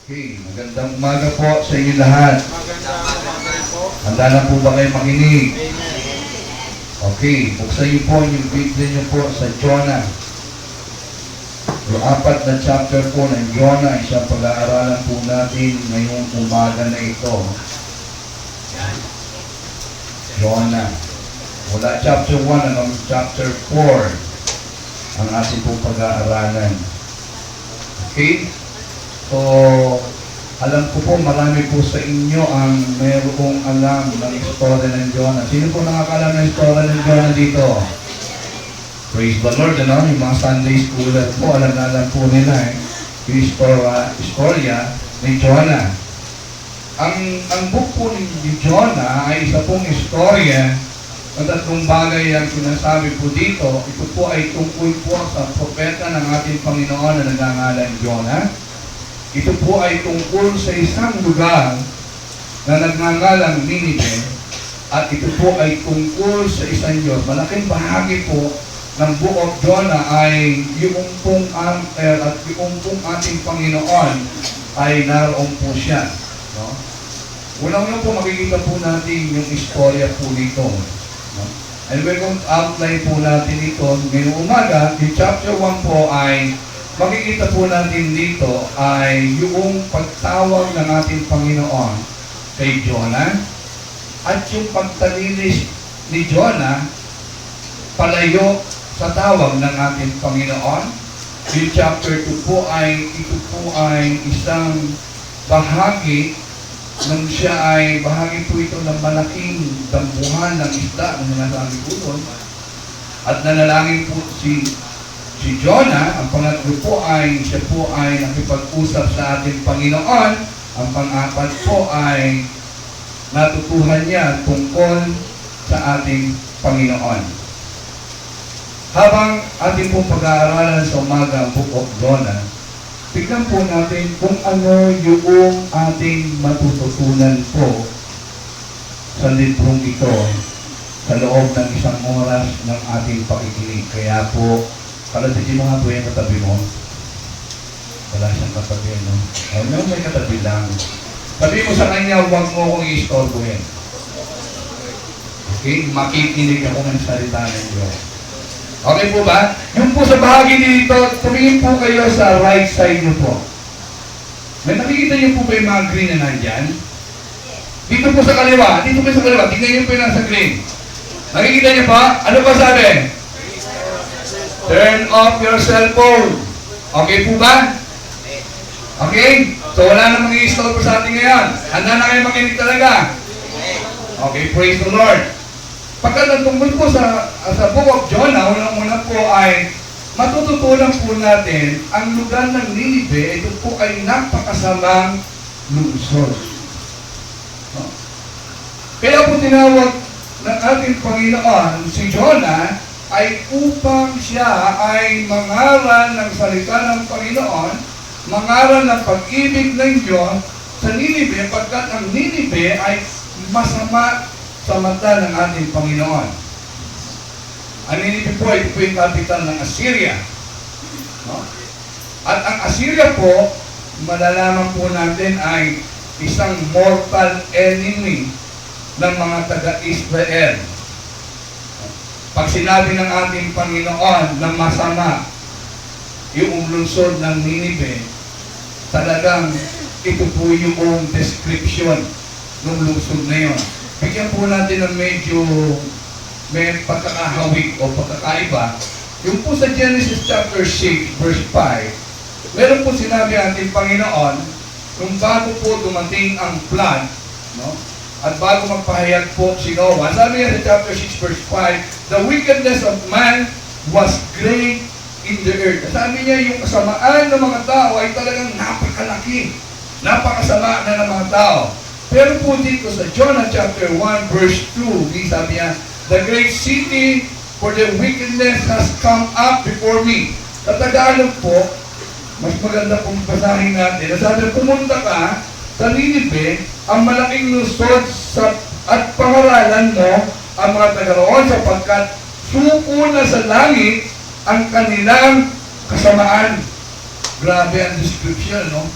Okay, magandang umaga po sa inyo lahat. Magandang umaga po. Handa na po ba kayo makinig? Amen. Okay, buksan niyo po yung Biblia niyo po sa Jonah. Yung 4 na chapter po ng Jonah, isang pag-aaralan po natin ngayong umaga na ito. Jonah. Mula chapter 1 hanggang chapter 4 ang ating pong pag-aaralan. Okay? So, alam ko po, marami po sa inyo ang mayroong alam ng istorya ng Jonah. Sino po nakakalam ng istorya ng Jonah dito? Praise the Lord, ano? Yung mga Sunday schoolers po, alam na alam po nila yung istorya ni Jonah. Ang book po ni Jonah ay isa pong istorya ng tatlong bagay ang sinasabi po dito. Ito po ay tungkol po sa propeta ng ating Panginoon na nagngangalan Jonah. Ito po ay tungkol sa isang lugar na nagngangalang Nineveh at ito po ay tungkol sa isang Diyos. Malaking bahagi po ng Book of Jonah ay yung pong at yung pong ating Panginoon ay naroon po siya. No? Unang-una po makikita po natin yung istorya po nito. No? And we're going to outline po natin ito ngayong umaga. Yung chapter 1 po ay makikita po natin dito ay yung pagtawag ng ating Panginoon kay Jonah at yung pagtalilis ni Jonah palayo sa tawag ng ating Panginoon. Yung chapter 2 po ay ito po ay isang bahagi nung siya ay bahagi po ito ng malaking dambuhan ng isda na nasabi po doon at nanalangin po si Jonah. Ang pangatlo po ay siya po ay nakipag-usap sa ating Panginoon. Ang pang-apat po ay natutuhan niya tungkol sa ating Panginoon. Habang ating pong pag-aaralan sa umaga ang Book of Jonah, tignan po natin kung ano yung ating matututunan po sa librong ito sa loob ng isang oras ng ating pakikinig. Kaya po, kalatisin mo nga po yung katabi mo. Wala siyang katabi, no? Ano may katabi lang. Sabi mo sa kanya, huwag mo akong i-istorbohin. Okay? Makikinig ako ng salita ng Diyos. Okay po ba? Yung po sa bahagi dito, tumingin po kayo sa right side nyo po. May nakikita nyo po ba yung mga green na nandyan? Dito po sa kaliwa. Dito po sa kaliwa. Tingnan nyo po yung nasa green. Nakikita nyo pa? Ano ba sabi? Turn off your cell phone. Okay po ba? Okay? So wala namang i-install po sa atin ngayon. Handa na kayo makinig talaga. Okay, praise the Lord. Pagka nagtungkol po sa Book of Jonah, unang-una po ay matututunan po natin ang lugar ng Nineveh. Ito po ay napakasamang lungsod. Kaya po tinawag ng ating Panginoon si Jonah ay upang siya ay mangaral ng salita ng Panginoon, mangaral ng pag-ibig ng Diyos sa Nineveh, pagkat ang Nineveh ay masama sa mata ng ating Panginoon. Ang Nineveh po, ito po yung kapital ng Assyria. No? At ang Assyria po, malalaman po natin ay isang mortal enemy ng mga taga-Israel. Pag sinabi ng ating Panginoon na masama yung lungsod ng Nineveh, talagang ito po yung description ng lungsod na yun. Bigyan po natin ng medyo may pagkakahawig o pagkakaiba. Yung po sa Genesis chapter 6 verse 5, meron po sinabi ang ating Panginoon kung bago po dumating ang flood, no? At bago magpahayag po si Noah, sabi niya sa chapter 6 verse 5, the wickedness of man was great in the earth. Sabi niya, yung kasamaan ng mga tao ay talagang napakalaki. Napakasama na ng mga tao. Pero po dito sa Jonah chapter 1 verse 2, sabi niya, the great city for the wickedness has come up before me. Sa Tagalog po, mas maganda pong basahin natin. Sabi, pumunta ka sa Nineveh, ang malaking lungsod at pangaralan mo ang mga taga-roon sapagkat suko na sa langit ang kanilang kasamaan. Grabe ang description, no?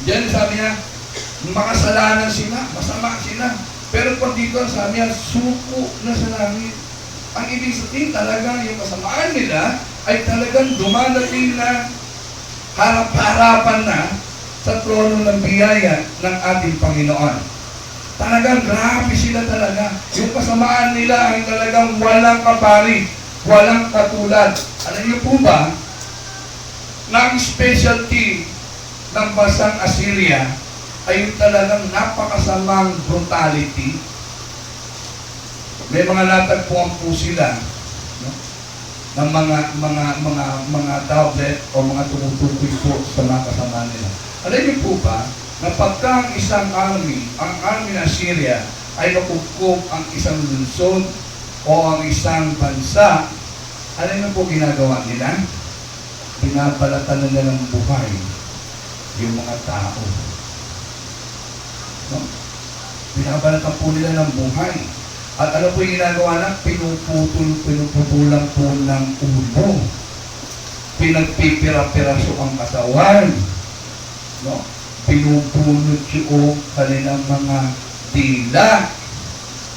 Diyan sabi niya, makasalanan sila, masama sila. Pero pag dito sabi niya, suko na sa langit. Ang ibig sabihin talaga, yung kasamaan nila ay talagang dumadating na harap-harapan na sa trono ng biyaya ng ating Panginoon. Talagang grabe sila talaga. Yung kasamaan nila ay talagang walang kapari, walang katulad. Alam niyo po ba, na ang specialty ng bansang Assyria ay yung talagang napakasamang brutality. May mga natagpuan po sila, no, ng mga tablet o mga tumutukoy po sa mga kasama nila. Alam niyo po ba, na pagka ang isang army, ang army ng Syria, ay nakukop ang isang lungsod o ang isang bansa, alam niyo po ginagawa nila? Binabalatan nila ng buhay yung mga tao. No? Binabalatan po nila ng buhay. At ano po yung ginagawa na? Pinuputulang po ng ulo. Pinagpipira-piraso ang katawan. No? Pinupulot yung kanilang mga dila.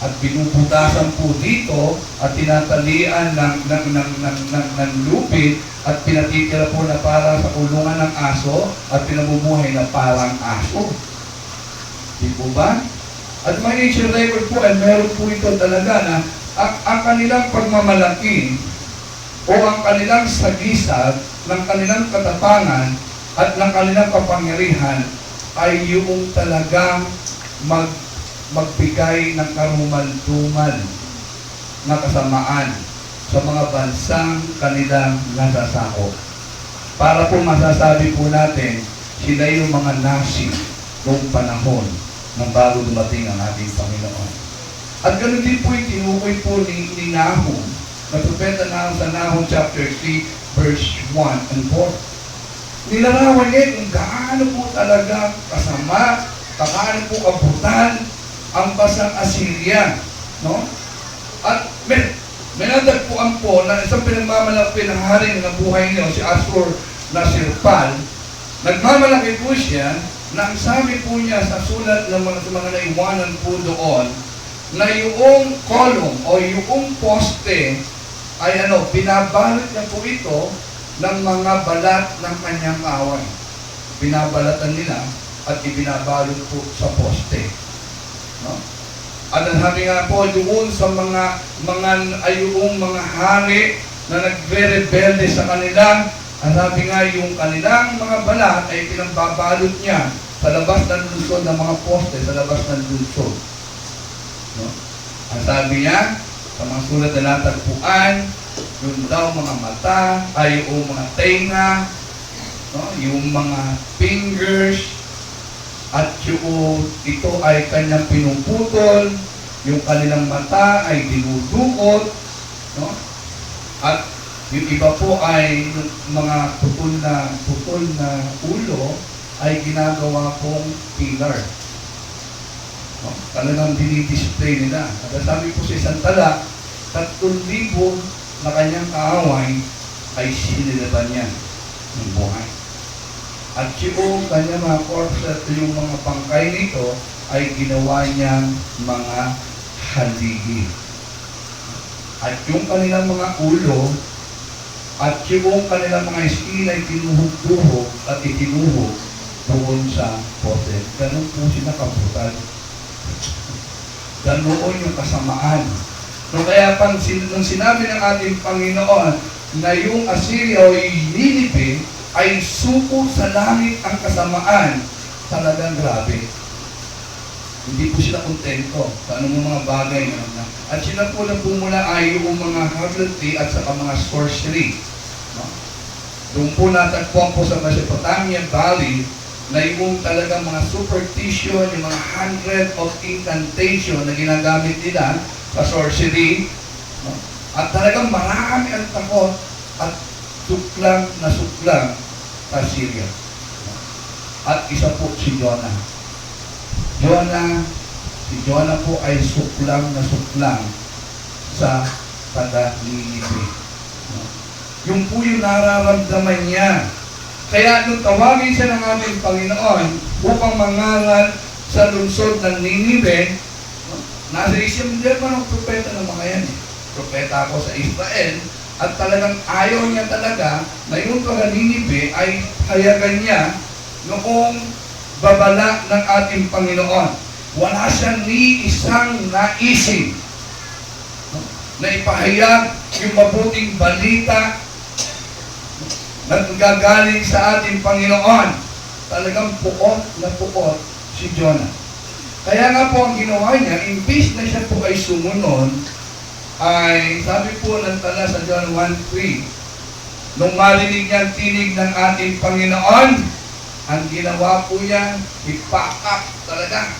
At binubutasan po dito at tinatalian ng lupit at pinatitira po na para sa kulungan ng aso at pinamumuhay na parang aso. Di po ba? At may ancient record po, ay meron po ito talaga na ang kanilang pagmamalaki o ang kanilang sagisag ng kanilang katapangan at ng kanilang kapangyarihan ay yung talagang magbigay ng karumal-dumal na kasamaan sa mga bansang kanilang nasasakop. Para po masasabi po natin, sila yung mga Nazi noong panahon nang bago dumating ang ating Panginoon. At ganoon din po yung tinukoy po ni Nahum, na propeta Nahum sa Nahum chapter 3, verse 1 and 4. Nilarawan niya kung gaano po talaga kasama, gaano po kabutan ang bansang Assyria. No? At may natagpuan po na isang pinagmamalaki ng hari ng buhay niyo, si Ashur na Sirpal. Nagmamalaki po siya na ang sabi po niya sa sulat ng mga naiwanan po doon, na yung kolong o yung poste ay binabalot niya po ito ng mga balat ng kanyang kaaway. Binabalatan nila at ibinabalot po sa poste. No? At ang sabi nga po doon sa mga hari na nagre-rebelde sa kanila, ang sabi nga yung kanilang mga balat ay pinambabalot niya sa labas ng lungsod ng mga poste, sa labas ng lungsod. No? Ang sabi niya, sa mga sulat na natagpuan, yung daw mga mata, ay yung mga tenga, no? Yung mga fingers, at yung ito ay kanyang pinuputol, yung kanilang mata ay dinudukot, no? At yung iba po ay mga putol na ulo ay ginagawa pong pillar. No? Talagang dinidisplay nila. At sabi po sa isang tala, 3,000 na kanyang kaaway ay sinilaban niya ng buhay. At yung kanyang mga corpse at yung mga pangkay nito ay ginawa niyang mga haligi. At yung kanilang mga ulo at yung kanilang mga skin ay tinuhog-tuhog at itinuhog doon sa poste. Ganun po sila kabutan. Ganoon yung kasamaan. No, kaya nung sinabi ng ating Panginoon na yung Assyria o yung Ninive ay suko sa langit ang kasamaan, talagang grabe. Hindi po sila kontento sa anong mga bagay na. At sila po na pumula ay yung mga harlotry at saka mga sorcery. No? Doon po natagpuan po sa Mesopotamian Valley na yung talagang mga superstition, yung mga 100 of incantation na ginagamit nila sa sorcery. No? At talagang marami ang takot at suklang na suklang sa Syria. No? At isa po si Jonah. Si Jonah po ay suklang na suklang sa taga-Ninive. No? Yung po yung nararamdaman niya Kaya nung tawagin siya ng ating Panginoon upang mangaral sa lungsod ng Ninive, nasa isip, hindi naman ang propeta ng mga yan. Propeta ako sa Israel, at talagang ayaw niya talaga na yung taga Ninive ay hayagan niya noong babala ng ating Panginoon. Wala siyang ni isang naisip na ipahayag yung mabuting balita na gagaling sa ating Panginoon. Talagang puot na puot si Jonah. Kaya nga po ang ginawa niya, imbis na siya po ay sumunod, ay sabi po ng tala sa John 1:3, nung marinig niya ang tinig ng ating Panginoon, ang ginawa po niya, i-pack up talaga.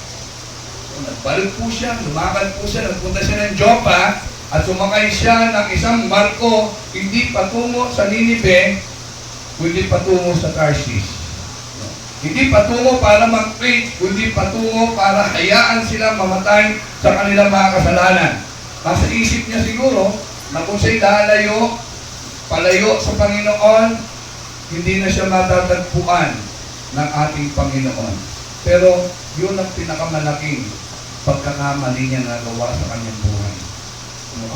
So, nagbalik po siya, lumakad po siya, nagpunta siya ng Joppa, at sumakay siya ng isang barko, hindi patungo sa Ninive, kundi patungo sa Tarsis. Hindi patungo para mag-preach, kundi patungo para hayaan sila mamatay sa kanilang mga kasalanan. Nasa isip niya siguro na kung siya'y lalayo, palayo sa Panginoon, hindi na siya matatagpuan ng ating Panginoon. Pero yun ang pinakamalaking pagkakamali niya nagawa sa kanyang buhay.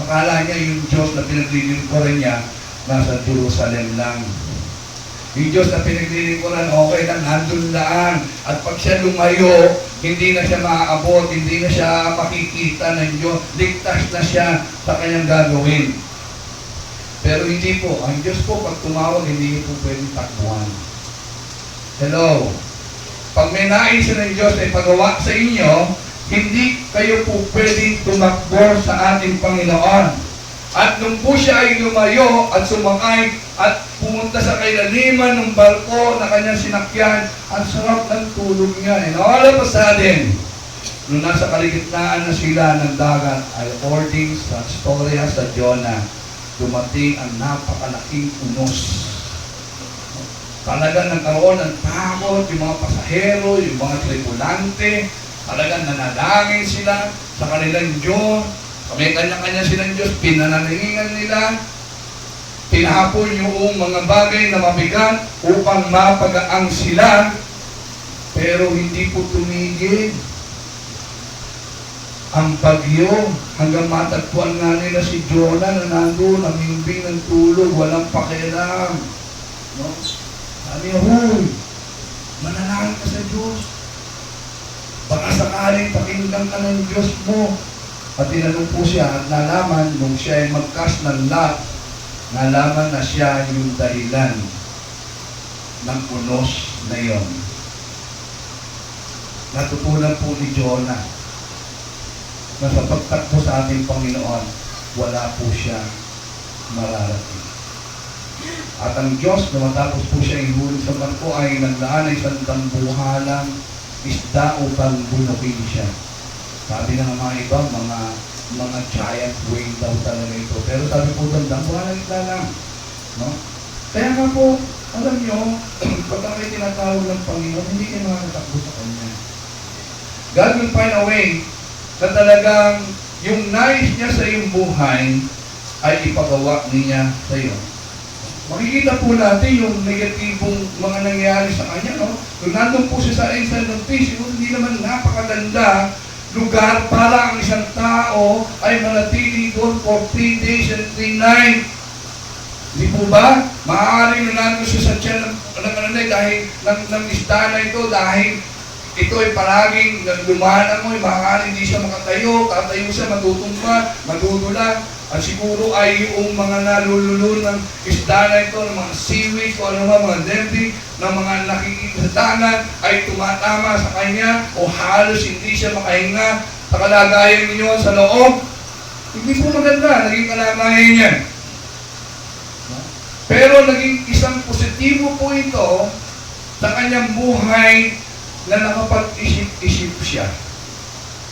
Akala niya yung Diyos na pinaglilingkuran niya nasa Jerusalem lang. Yung Diyos na pinaglilingkuran, okay lang, nandun lang. At pag siya lumayo, hindi na siya maaabot, hindi na siya makikita ng Diyos. Ligtas na siya sa kanyang gagawin. Pero hindi po. Ang Diyos po, pag tumawag, hindi po pwedeng takbuhan. Hello? Pag may nais ng Diyos ay pagawa sa inyo, hindi kayo po pwedeng tumakbo sa ating Panginoon. At nung po siya ay lumayo at sumakay at pumunta sa kailaliman ng barko na kanyang sinakyan, ang sarap ng tulog niya. And all of a sudden, nung nasa kaligitnaan na sila ng dagat, ay according sa storya sa Jonah, dumating ang napakalaking unos. Talagang nagkaroon ng takot yung mga pasahero, yung mga tripulante, talagang nanalangin sila sa kanilang Diyos. May kanya-kanya silang Diyos, pinanalingan nila, tinapon yung mga bagay na mabigat upang mapagaang sila, pero hindi po tumigil ang bagyo hanggang matagpuan nga nila si Jonah na nandun, namimbing ng tulog, walang pakialam. No? Sabi niya, huy, manalangin ka sa Diyos. Baka sakaling pakinggan ka ng Diyos mo. At tinanong po siya at nalaman nung siya ay mag-cast ng lot, nalaman na siya yung dahilan ng unos na yon. Natutunan po ni Jonah na sa pagtakbo sa ating Panginoon, wala po siya mararating. At ang Diyos, na matapos po siya ihulog sa barko, ay naglaan ay isang dambuhalang isda upang bunukin siya. Sabi ng mga iba, mga giant whale daw talaga ito. Pero sabi po doon, dambuhalang isda lang. No? Kaya nga po, alam nyo, pag kayo tinatawag ng Panginoon, hindi kayo makakatakbo sa Kanya. God will find a way na talagang yung nais niya sa iyong buhay ay ipagawa niya sa iyo. Makikita po natin yung negatibong mga nangyayari sa kanya, no? Kung nandun po siya sa Island of Peace, hindi naman napakaganda lugar para ang isang tao ay manatili doon for 3 days and 3 nights. Hindi po ba? Maaaring nandun siya sa tiyan ng dahil ng isda na ito, dahil ito ay palaging lumalangoy, maaaring hindi siya makatayo, tatayo siya, matutumba, madudulang. At siguro ay yung mga nalululun ng isda na ito, ng mga seaweed, o ano mga debris, ng mga nakikita sa dagat, ay tumatama sa kanya, o halos hindi siya makahinga sa kalagayan ninyo sa loob. Hindi po maganda, naging kalagayan niya. Pero naging isang positibo po ito sa kanyang buhay na nakapag-isip-isip siya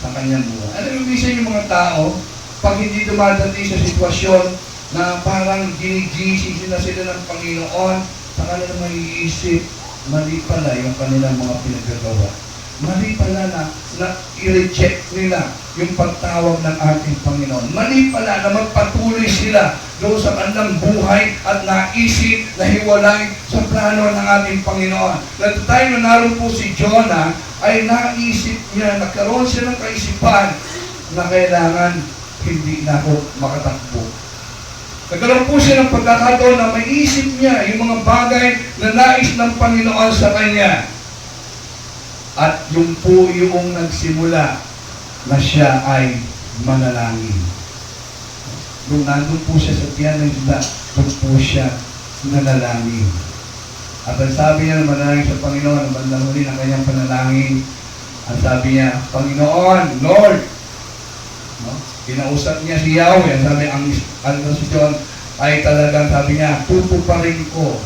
sa kanyang buhay. Alam mo, minsan yung mga tao, pag hindi dumadating sa sitwasyon na parang ginigising na sila ng Panginoon, sa kanilang maiisip, mali pala yung kanilang mga pinagagawa. Mali pala na i-reject nila yung pagtawag ng ating Panginoon. Mali pala na magpatuloy sila doon sa kanilang buhay at naisip na hiwalay sa plano ng ating Panginoon. At tayo na naroon po si Jonah, ay naisip niya, nagkaroon siya ng kaisipan na kailangan hindi na ako makatakbo. Nagkaroon po siya ng pagkakataon na maisip niya yung mga bagay na nais ng Panginoon sa kanya. At yung po yung nagsimula na siya ay manalangin. Nung nandun po siya sa tiyan ng isda, doon po siya nanalangin. At ang sabi niya na manalangin sa Panginoon, ang bandang huli ng kanyang panalangin, ang sabi niya, Panginoon, Lord, no? Kinausap niya si Yahweh, ang sabi, ang si John ay talagang sabi niya, tutuparin ko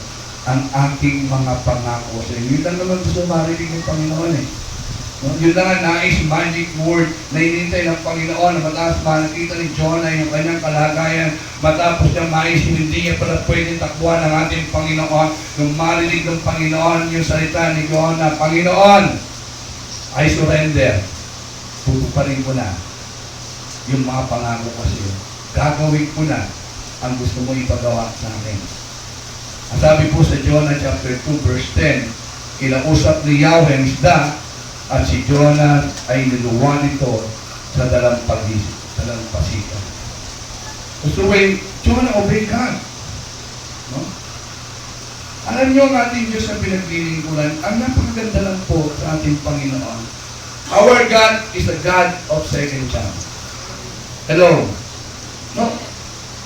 ang aking mga pangako sa inyo. Yun lang naman gusto marinig ng Panginoon eh. No? Yun lang ang nais, magic word na hinintay ng Panginoon na mataas makikita ni Jonah yung kanyang kalagayan matapos niya maisip, hindi niya pala pwedeng takbuhan ng ating Panginoon. Nung marinig ng Panginoon yung salita ni Jonah, Panginoon, I surrender. Tutuparin ko na yung mga pangako kasi. Gagawin ko na ang gusto mo ipagawa sa akin. Ang sabi po sa Jonah chapter 2 verse 10, kinausap ni Yahweh ang isda at si Jonah ay niluwan ito sa dalampasigan. So when Jonah obey God, no? Alam niyo ang ating Diyos na pinaglilingkuran, ang napakaganda lang po sa ating Panginoon. Our God is a God of second chance. Hello? No?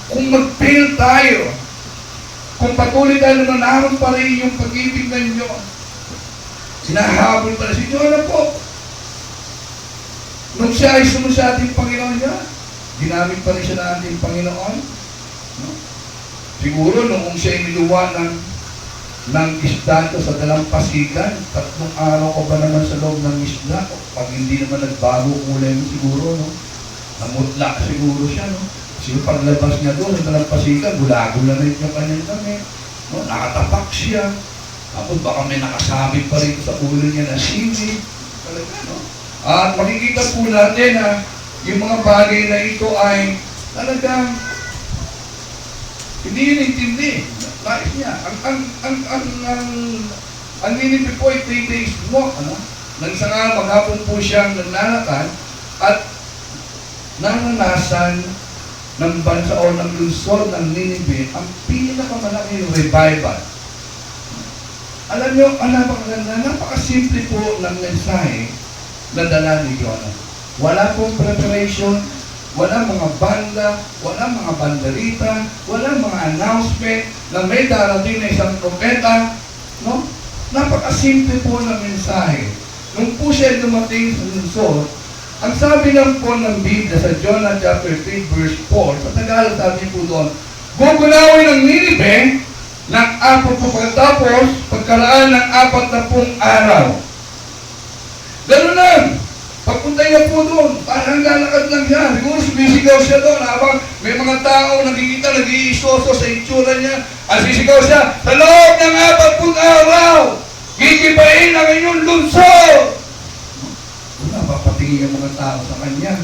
Kung mag-fail tayo, kung patuloy tayo na naroon pa rin yung pag-ibig ng Diyos, sinahabol pa rin si Jonah po. Nung siya ay sumunod sa ating Panginoon niya, ginamit pa rin siya ng ating Panginoon. No? Siguro nung siya ay niluwa ng isda ito sa dalampasigan, 3 araw ko ba naman sa loob ng isda? Pag hindi naman nagbago kulay mo siguro, no? Namutla siguro siya, no? Kasi paglabas niya doon, sa dalampasigan, gulago na rin yung kanyang damit. No? Nakatapak siya. Tapos baka may nakasabit pa rin sa ulo niya na sili. Talaga, no? At makikita po natin na yung mga bagay na ito ay talagang hindi yun intindi. Nais niya. Ang Nineveh po ay 3 days walk, ano? Nang isang araw, maghapon po siyang naglalakad at naranasan ng bansa o ng lungsod ng Nineveh ang pinakamalaking revival. Alam niyo, napakasimple po ng mensahe na dala ni Jonah. Wala pong preparation, wala mga banda, wala mga banderita, wala mga announcement na may darating na isang propeta. No? Napakasimple po ng mensahe. Nung po siya dumating sa lungsod, ang sabi lang po ng Biblia sa Jonah chapter 3 verse 4, sa Tagalog sabi po doon, gugunawin ng Nineveh ng 4 pagkatapos pagkaraan ng 40 araw. Ganun lang. Pagpunta niya po doon, parang lalakad lang siya. Siguro sumisigaw siya doon habang may mga tao nakikita, nag-iisoso sa itsura niya. At sisigaw siya, sa loob ng 40 araw, gigibain ang inyong lungsod. Wala, papatingin ang mga tao sa kanya.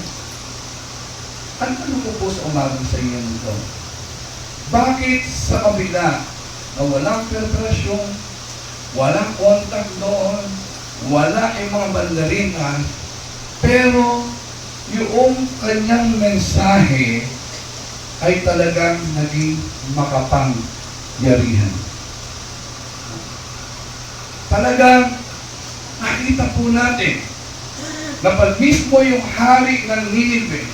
Ano po sa umagang sa inyo nito? Bakit sa kabila na walang preparasyon, walang contact doon, wala yung mga bandaringan, pero yung kanyang mensahe ay talagang naging makapangyarihan. Talagang nakita po natin na pag mismo yung hari ng Nineveh,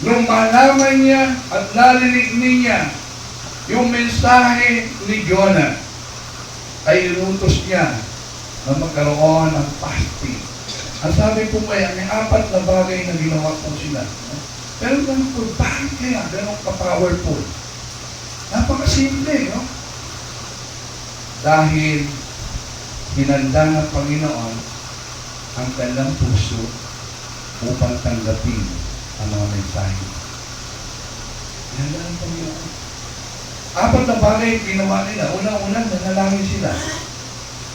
nung malaman niya at narinig niya yung mensahe ni Jonah, ay inutos niya na magkaroon ng fasting. Ang sabi po kaya, may 4 na bagay na ginawa po sila. Pero ganun po, bakit kaya ganun ka-powerful? Napakasimple, no? Dahil hinanda ng Panginoon ang kanilang puso upang tanggapin ang mga mensahe. Hinanda ng Panginoon. 4 na bagay ginawa nila. Unang-unang, nanalangin sila.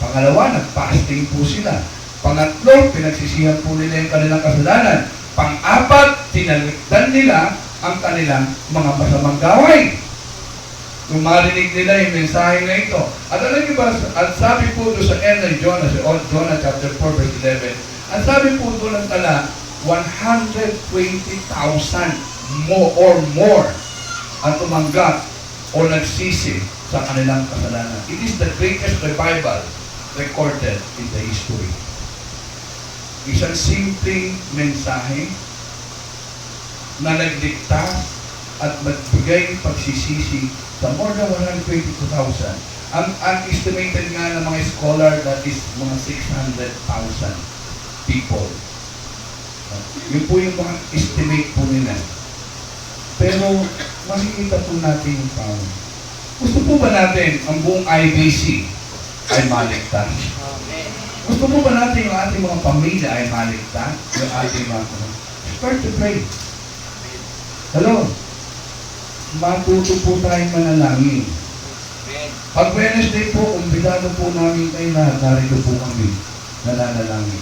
Pangalawa, nag-fasting po sila. Pangatlo, pinagsisihan po nila yung kanilang kasalanan. Pang-apat, tinalikdan nila ang kanilang mga masamang gawain. Kung marinig nila yung mensahe na ito. At alam niyo ba, at sabi po doon sa end ng Jonah, sa Jonah chapter 4 verse 11, ang sabi po doon ng tala, 120,000 more ang tumanggap o nagsisi sa kanilang kasalanan. It is the greatest revival recorded in the history. Isang simpleng mensahe na nagligtas at magbigay pagsisisi sa more than 122,000. Ang estimated nga ng mga scholar that is mga 600,000 people. Yun po yung mga estimate po nila. Pero makikita po natin yung tao. Gusto po ba natin ang buong IBC ay maligtas? Gusto po ba natin yung ating mga pamilya ay maligtas? Yung ating mga start to pray. Hello? Matuto po tayong manalangin. Pag Wednesday po, umbidado po namin kayo na narito po kami nananalangin.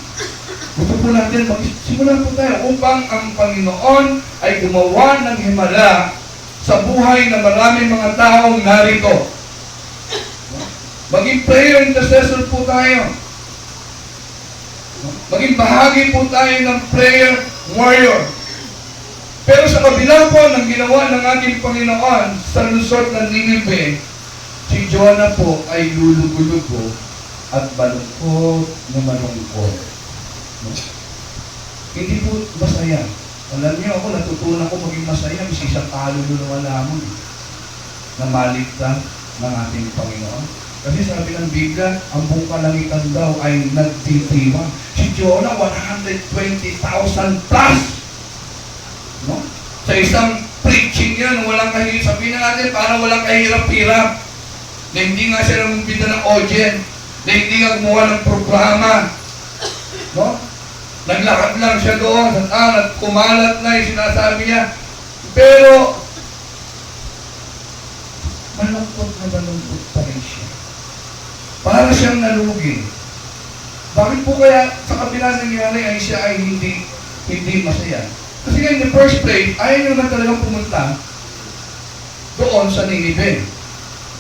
Gusto po natin magsimula po tayo upang ang Panginoon ay gumawa ng himala sa buhay ng maraming mga taong narito. Maging prayer intercessor po tayo. Maging bahagi po tayo ng prayer warrior. Pero sa kabila po ng ginawa ng ating Panginoon sa lungsod ng Ninive, si Jonah po ay lulugo-lugo at malungkot na malungkot. Hindi po masaya. Alam niyo ako, natutunan ko maging masaya, kasi isang kaluluwa lamang na maligtas ng ating Panginoon. Kasi sabi ng Biblia, ang buong kalangitan daw ay nagtitiwa. Si Jonah, 120,000 plus! No? Sa isang preaching yan, walang kahirap. Sabihin na natin, parang walang kahirap-hirap. Na hindi nga siya namumbida ng audience. Na hindi nga gumawa ng programa. No? Naglakad lang siya doon at kumalat na yung sinasabi niya. Pero, malungkot na malungkot pa rin siya. Para siyang nalugi. Bakit po kaya sa kabila nangyari ay siya ay hindi masaya? Kasi nga in the first place, ayaw nyo na talagang pumunta doon sa Ninive.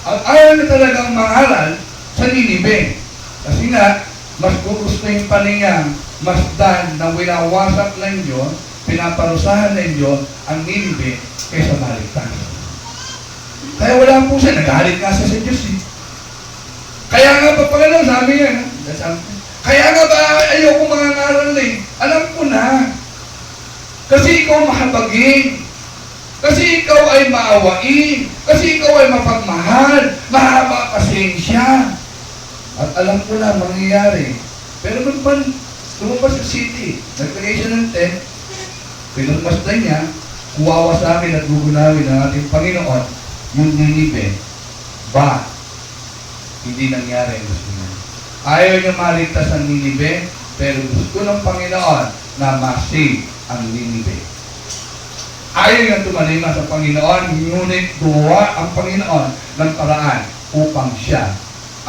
At ayaw na talagang mangaral sa Ninive. Kasi nga, mas gugustuhin pa niya masdan na winawasak ng Diyos, pinaparusahan ng Diyos ang Ninive kaysa maligtas. Kaya wala po siya, nagalit nga siya sa Diyos eh. Kaya nga pa Panginoon, sabi niya, kaya nga ba ayoko mga ngaral eh. Alam ko na. Kasi ikaw mahabagin. Kasi ikaw ay maawain. Kasi ikaw ay mapagmahal. Mahaba pasensya. At alam ko na mangyayari. Pero lumabas sa city. Naglagay siya ng tent. Pinagmasdan niya. Kuwawa sa akin at gugunawin ng ating Panginoon yung Ninive. Ba? Hindi nangyari ang gusto niya. Ayaw niya maligtas ang Ninive. Pero gusto ng Panginoon na ma-save ang Ninive. Ayaw niyang tumalima sa Panginoon, ngunit gumawa ang Panginoon ng paraan upang siya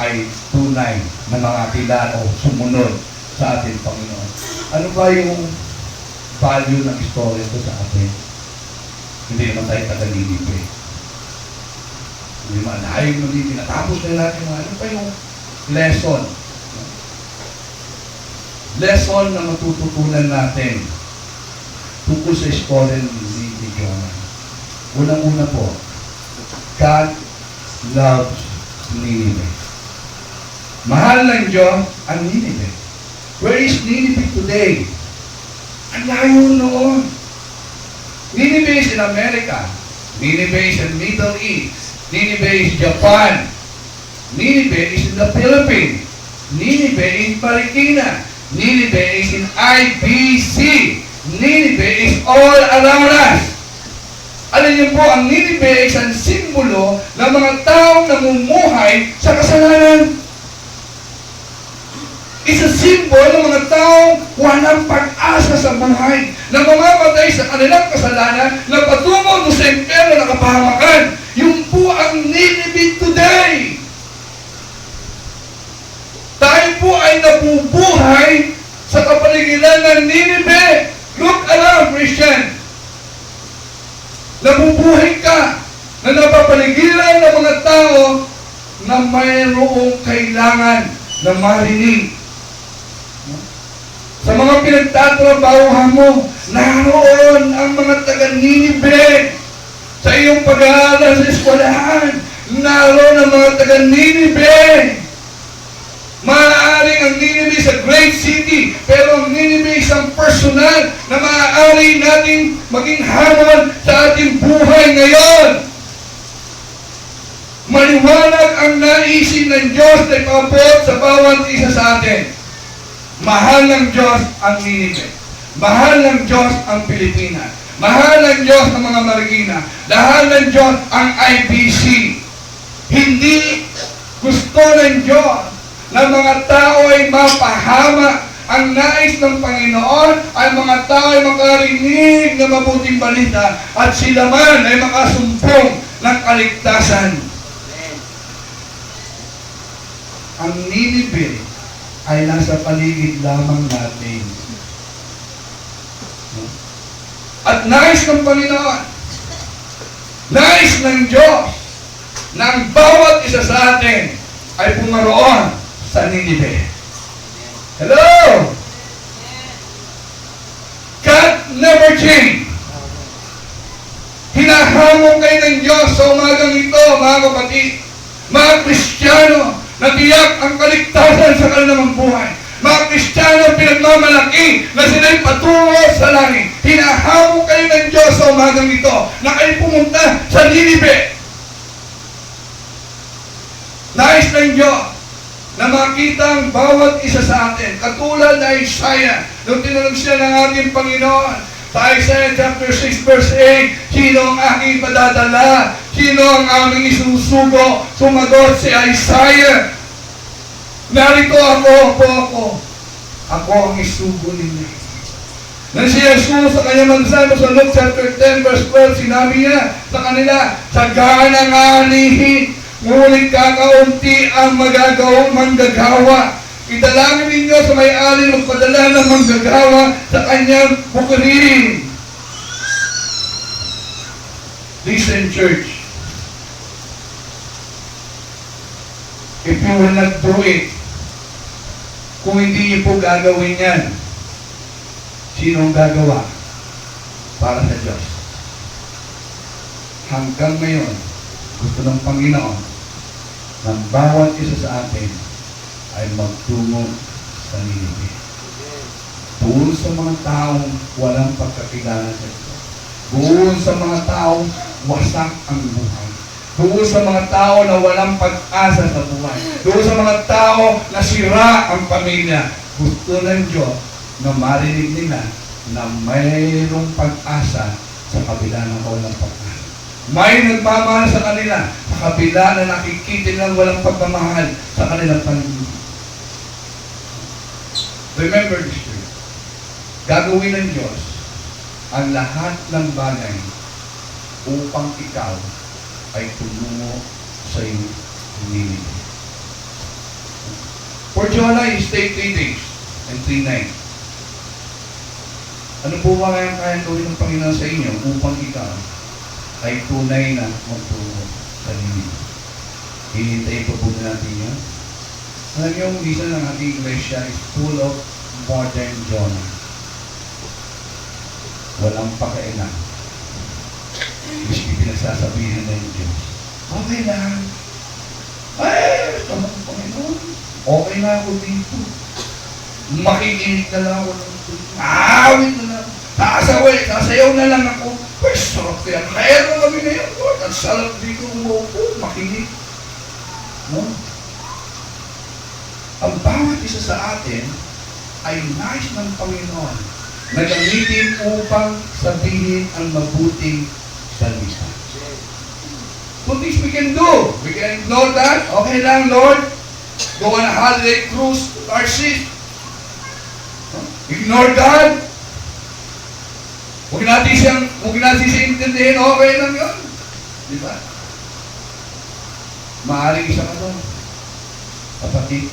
ay tunay na mga kilala o sumunod sa ating Panginoon. Ano ba yung value ng story ito sa atin? Hindi naman tayo taga-Ninive. Hindi naman, ayaw mo din, tinatapos na natin ano pa yung lesson? Lesson na matututunan natin tungkol sa istorya ni Jonah. Unang-una po, God loves Ninive. Mahal ng Diyos ang Ninive. Where is Ninive today? Ang layo noon. Ninive is in America. Ninive is in Middle East. Ninive is Japan. Ninive is in the Philippines. Ninive is Marikina. Ninive is in IBC. Ninive is all around us. Alam niyo po, ang Ninive ay isang simbolo ng mga taong namumuhay sa kasalanan. Isa simbolo ng mga taong walang pag-asa sa buhay, na mamamatay sa kanilang kasalanan, na patungo sa impyerno na kapahamakan. Yung po ang Ninive today. Tayo po ay nabubuhay sa kapaligiran ng Ninive. Look around. Christian, nabubuhay ka na napapaligiran ng mga tao na mayroong kailangan na marinig. Sa mga pinagtatrabahuhan mo, naroon ang mga taga-Ninive. Sa iyong pag-aaral sa eskwelahan, naroon ang mga taga-Ninive. Maaaring ang Ninive sa great city, pero ang Ninive isang personal na maaari nating maging hamon sa ating buhay ngayon. Maliwanag ang naisin ng Diyos na ipabot sa bawat isa sa atin. Mahal ng Diyos ang Ninive. Mahal ng Diyos ang Pilipinas. Mahal ng Diyos ang mga Marikina. Mahal ng Diyos ang IBC. Hindi gusto ng Diyos na mga tao ay mapahama. Ang nais ng Panginoon ay mga tao ay makarinig ng mabuting balita at sila man ay makasumpong ng kaligtasan. Ang Ninive ay nasa paligid lamang natin. At nais ng Panginoon, nais ng Diyos, na ang bawat isa sa atin ay pumaroon sa Ninive. Hello! God never change. Hinahamon kayo ng Diyos sa umagang ito, mga kapatid, mga Kristiyano, na tiyak ang kaligtasan sa kanilang buhay. Mga Kristiyano pinagmamalaki na sila'y patungo sa langit. Hinahamon kayo ng Diyos sa umagang ito na kayo pumunta sa Ninive. Nais ng Diyos na makita ang bawat isa sa atin. Katulad na Isaiah, nung tinanong siya ng ating Panginoon, sa Isaiah chapter 6 verse 8, sino ang aking padadala? Sino ang aming isusugo? Sumagot si Isaiah, narito ako. Ako ang isugo ninyo. Nang si Jesus sa kanyang mensahe sa Luke chapter 10 verse 12, sinabi niya sa kanila, sagaan ang aanihin, ngunit kakaunti ang magagawang manggagawa. Idalangin ninyo sa may-ari magpadala ng manggagawa sa kanyang bukirin. Listen, church. If you will not do it, kung hindi niyo po gagawin yan, sinong gagawa para sa Diyos? Hanggang ngayon, gusto ng Panginoon ng bawat isa sa atin ay magtungo sa Ninive. Doon sa mga taong walang pagkakilala sa Diyos. Doon sa mga taong wasak ang buhay. Doon sa mga tao na walang pag-asa sa buhay. Doon sa mga tao na sira ang pamilya. Gusto ng Diyos na marinig nila na mayroong pag-asa sa kabila ng walang pag-asa. May nagmamahal sa kanila sa kabila na nakikita nilang walang pagmamahal sa kanilang paligid. Remember this truth. Gagawin ng Diyos ang lahat ng bagay upang ikaw ay tulungo sa iyong Ninive. For Jonah, he stayed 3 days and 3 nights. Ano po ba kayang kayang gawin ng Panginoon sa inyo upang ikaw ay tunay na magtungo sa Ninive? Hihintayin pa po natin yun. Alam niyo, minsan ng ating iglesia is full of modern Jonah. Walang pakailan. Miski pinagsasabihan ng Diyos, okay lang. Ay, ito ng Panginoon. Okay na ako dito. Makikinig na lang ako ng Panginoon. Awit na lang. Sasayaw na lang ako. Ay, sarap yan. Kaya kami ngayon, Lord. Ang sarap dito umupo. Makinig. No? Ang bawat isa sa atin ay nais ng Panginoon na gamitin upang sabihin ang mabuting salita. So this we can do. We can ignore that. Okay lang, Lord. Go on a holiday cruise to Tarsis. Ignore God. Huwag natin siya intindihin. Okay lang yun. Di ba? Maaaring isa ka doon. Kapatid,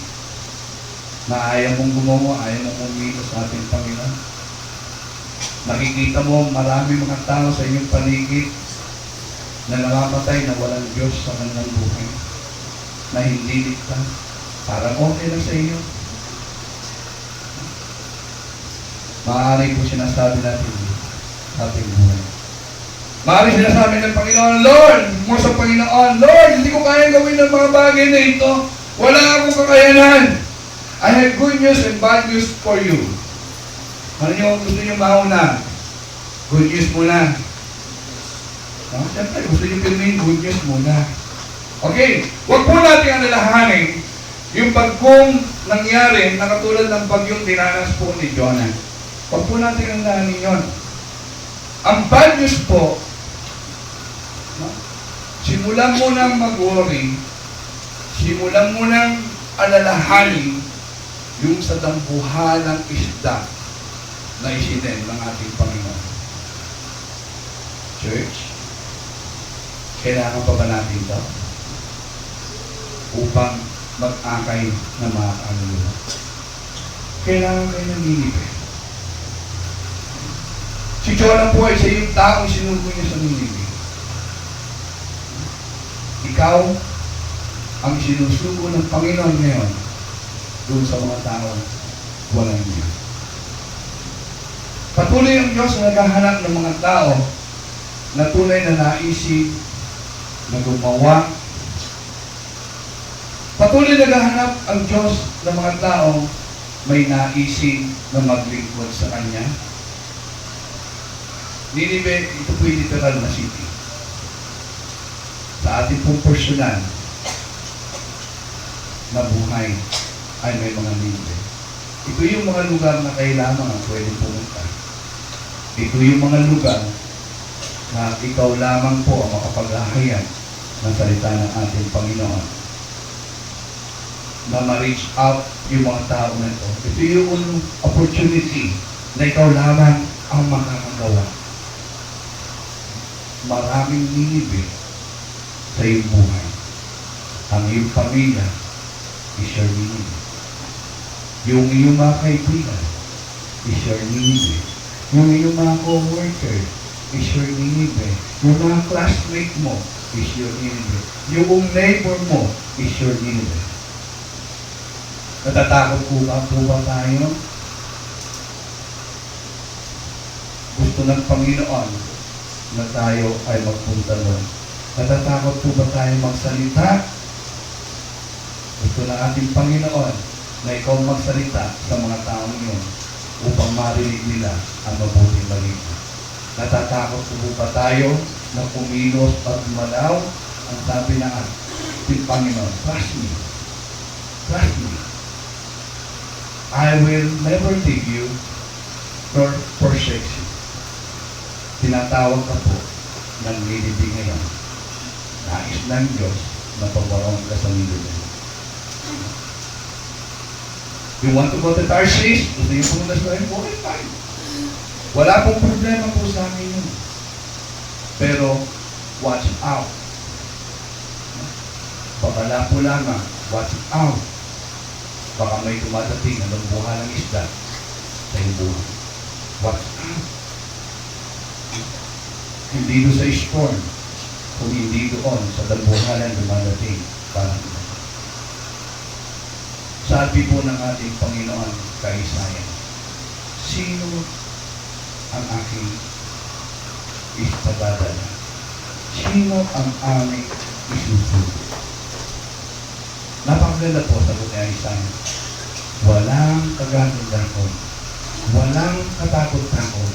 na ayaw mong gumawa, ayaw mong umito sa ating Panginoon. Nakikita mo marami mga tao sa inyong paligid na namamatay na walang Diyos sa kanilang buhay, na hindi ligtas. Parang okay lang sa inyo. Maaari po sinasabi natin sa ating buhay. Maaari sinasabi ng Panginoon, Lord, mo sa Panginoon, Lord, hindi ko kaya gawin ng mga bagay na ito. Wala akong kakayanan. I have good news and bad news for you. Ano yung gusto nyo mauna? Good news muna. No? Siyempre, gusto nyo pirmin, good news muna. Okay, huwag po natin alalahanin yung bagkong nangyari na katulad ng bagyong dinanas po ni Jonah. Huwag po natin alalahanin yun. Ang bad news po, no? Simulan mo nang mag-worry, simulan mo nang alalahanin yung sa dambuhalang isda na isinin ng ating Panginoon. Church, kailangan pa ba natin ito? Upang mag-akay na mga kaluluwa. Kailangan kayo nanginipin. Si Jonah po ay siya yung taong sinugo niya sa Ninive. Ikaw ang sinusugo ng Panginoon ngayon doon sa mga taong walang niya. Patuloy ang Diyos na naghahanap ng mga tao na tunay na naisip, na gumawa. Patuloy na naghahanap ang Diyos ng mga tao may naisip na maglingkod sa Kanya. Ninive, ito po yung literal na city. Sa ating pong personal na buhay ay may mga Ninive. Ito yung mga lugar na kailangan ang pwede pumunta. Ito yung mga lugar na ikaw lamang po ang makapaghahayag ng salita ng ating Panginoon. Na ma-reach out yung mga tao na ito. Ito yung opportunity na ikaw lamang ang makakagawa. Maraming Ninive sa iyong buhay. Ang iyong pamilya is your Ninive. Yung iyong mga kaibigan is your Ninive. Yung iyong mga co-worker is your Ninive. Yung mga classmate mo is your Ninive. Yung neighbor mo is your Ninive. Natatakot po ba tayo? Gusto ng Panginoon na tayo ay magpunta doon. Natatakot po ba tayo magsalita? Gusto ng ating Panginoon na ikaw magsalita sa mga taong yun upang marinig nila ang mabuting balita. Natatakot po ba tayo na kumilos at malaw? Ang sabi ng ating Panginoon, trust me. Trust me. I will never leave you nor forsake you. Tinatawag ka po ng Ninive ngayon. Nais ng Diyos na pagwaroon ka sa Ninive. You want to go to Tarshish? Gusto niyo pumunta sa rin? Okay, fine. Wala pong problema po sa amin yun. Pero, watch out. Pakala po lamang, watch out. Baka may dumadating na nagbuha ng isda sa iyong buhay. Watch out. Hindi doon sa storm, kung hindi doon sa dambuhalan dumadating para ito. Sabi po ng ating Panginoon kay Isaiah, sino ang aking ipadadala? Sino ang aming isusugo? Napakaganda po sa ni Isaiah. Walang kagagutan, walang katakot-takot.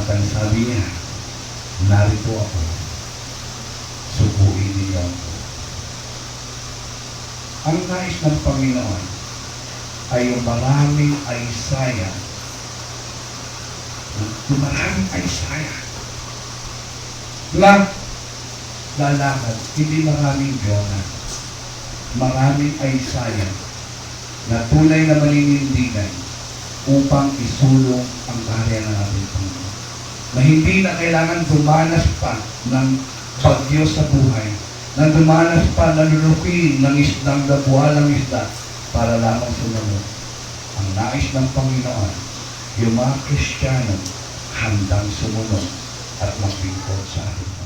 At ang sabi niya, narito ako, subuin niyo ako. Ang nais ng Panginoon ay yung maraming Isaiah. Yung maraming Isaiah na lalakad, hindi maraming Jonah. Maraming Isaiah na tunay na maninindigan upang isulong ang karya ng ating Panginoon. Na hindi na kailangan dumanas pa ng bagyo sa buhay, na dumanas pa na lulukin ng isdang dabuhalang isda para lamang sumunod. Ang nais ng Panginoon, yung mga Kristiyano handang sumunod at maglingkod sa ating